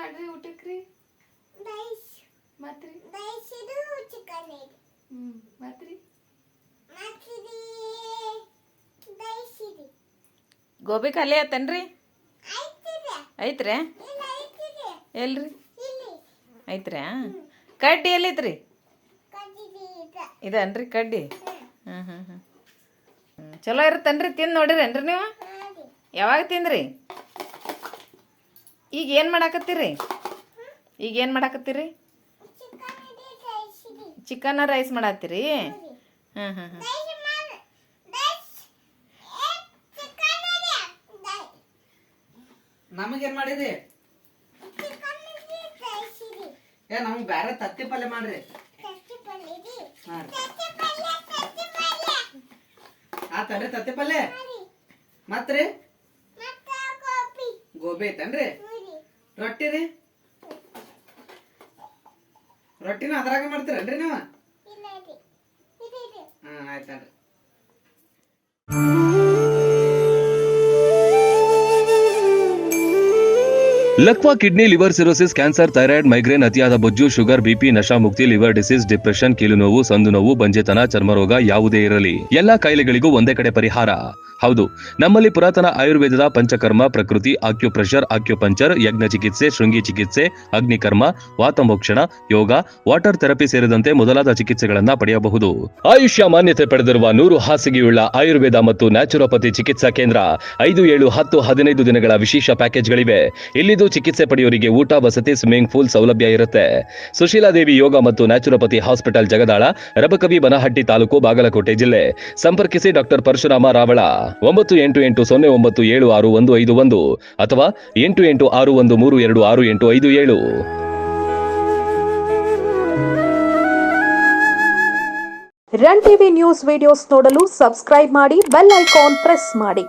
ಮಾಡ್ರಿ ಊಟಕ್ರಿ ರೈಸ್ ಮತ್ರಿ ರೈಸ್ ಇದು ಚಿಕನ್ ಇದೆ ಮತ್ರಿ ಮತ್ತಿದಿ ರೈಸ್ ಇದೆ ಗೋಬಿ ಖಾಲಿ ಆತನ್ರಿ ಐತಿದೆ ಐತ್ರಿ ಇಲ್ಲ ಐತಿದೆ ಎಲ್ರಿ ಇಲ್ಲಿ ಐತ್ರಿ ಕಡ್ಡಿ ಎಲ್ಲಿದ್ರಿ ಕಡ್ಡಿದೆ ಇದೆ ಇದನ್ರಿ ಕಡ್ಡಿ ಹ್ಮ್ ಚಲೋ ಇರುತ್ತನ್ರಿ ತಿಂದು ನೋಡಿರೇನ್ರಿ ನೀವು ಹಾಗೆ ಯಾವಾಗ ತಿಂದ್ರಿ ಈಗ ಏನು ಮಾಡಾಕತ್ತೀರಿ ಚಿಕನ್ ಇದೆ ರೈಸ್ ಇದೆ ಚಿಕನ್ ರೈಸ್ ಮಾಡತ್ತೀರಿ ನೋಡಿ ಹ್ಮ್ ರೈಸ್ ಮಾಡು ರೈಸ್ ಚಿಕನ್ ಇದೆ ನಮಗೇನ್ ಮಾಡಿರಿ ಚಿಕನ್ ಇದೆ ರೈಸ್ ಇದೆ ಏ ನಮಗ್ ಬ್ಯಾರೆ ತತ್ತಿ ಪಲ್ಯ ಮಾಡ್ರಿ ತತ್ತಿ ಪಲ್ಯ ಇದೆ ಹಾ ರೀ. ತತ್ತಿ ಪಲ್ಯ ಆತನ್ರಿ ತತ್ತಿ ಪಲ್ಯ ನೋಡಿ ಮತ್ರಿ ಮತ್ತೆ ಗೋಬಿ ಗೋಬಿ ಐತನ್ರಿ ನೋಡಿ ರೊಟ್ಟಿ ರೀ ರೊಟ್ಟಿನ ಅದ್ರಾಗ ಮಾಡ್ತೀರನ್ರಿ ನೀವು ಇಲ್ಲ ಇದೆ ಇದೆ ಇದೆ ಆಯ್ತನ್ರಿ ಲಕ್ವಾ kidney liver cirrhosis cancer thyroid migraine ಅತಿಯಾದ ಬೊಜ್ಜು ಶುಗರ್ ಬಿಪಿ ನಶಾ ಮುಕ್ತಿ ಲಿವರ್ ಡಿಸೀಸ್ ಡಿಪ್ರೆಷನ್ ಕೀಲು ನೋವು ಸಂದು ನೋವು ಬಂಜೆತನ ಚರ್ಮರೋಗ ಯಾವುದೇ ಇರಲಿ ಎಲ್ಲಾ ಕಾಯಿಲೆಗಳಿಗೂ ಒಂದೇ ಕಡೆ ಪರಿಹಾರ. ಹೌದು, ನಮ್ಮಲ್ಲಿ ಪುರಾತನ ಆಯುರ್ವೇದದ ಪಂಚಕರ್ಮ, ಪ್ರಕೃತಿ, ಆಕ್ಯುಪ್ರೆಷರ್, ಆಕ್ಯುಪಂಚರ್, ಯಜ್ಞ ಚಿಕಿತ್ಸೆ, ಶೃಂಗಿ ಚಿಕಿತ್ಸೆ, ಅಗ್ನಿಕರ್ಮ, ವಾತಮೋಕ್ಷಣ, ಯೋಗ, ವಾಟರ್ ಥೆರಪಿ ಸೇರಿದಂತೆ ಮೊದಲಾದ ಚಿಕಿತ್ಸೆಗಳನ್ನ ಪಡೆಯಬಹುದು. ಆಯುಷ್ಯ ಮಾನ್ಯತೆ ಪಡೆದಿರುವ 100 ಹಾಸಿಗೆಯುಳ್ಳ ಆಯುರ್ವೇದ ಮತ್ತು ನ್ಯಾಚುರೋಪತಿ ಚಿಕಿತ್ಸಾ ಕೇಂದ್ರ 5, 7, 10, 15 ದಿನಗಳ ವಿಶೇಷ ಪ್ಯಾಕೇಜ್ಗಳಿವೆ. ಇಲ್ಲಿದ್ದು ಚಿಕಿತ್ಸೆ ಪಡೆಯೋರಿಗೆ ಊಟ, ವಸತಿ, ಸ್ವಿಮ್ಮಿಂಗ್ ಪೂಲ್ ಸೌಲಭ್ಯ ಇರುತ್ತೆ. ಸುಶೀಲಾದೇವಿ ಯೋಗ ಮತ್ತು ನ್ಯಾಚುರೋಪತಿ ಹಾಸ್ಪಿಟಲ್, ಜಗದಾಳ, ರಬಕವಿ, ಬನಹಟ್ಟಿ ತಾಲೂಕು, ಬಾಗಲಕೋಟೆ ಜಿಲ್ಲೆ. ಸಂಪರ್ಕಿಸಿ ಡಾಕ್ಟರ್ ಪರಶುರಾಮ ರಾವಳ 9880976151 ಅಥವಾ 8861326857. ರನ್ ಟಿವಿ ನ್ಯೂಸ್ ವಿಡಿಯೋಸ್ ನೋಡಲು ಸಬ್ಸ್ಕ್ರೈಬ್ ಮಾಡಿ, ಬೆಲ್ ಐಕಾನ್ ಪ್ರೆಸ್ ಮಾಡಿ.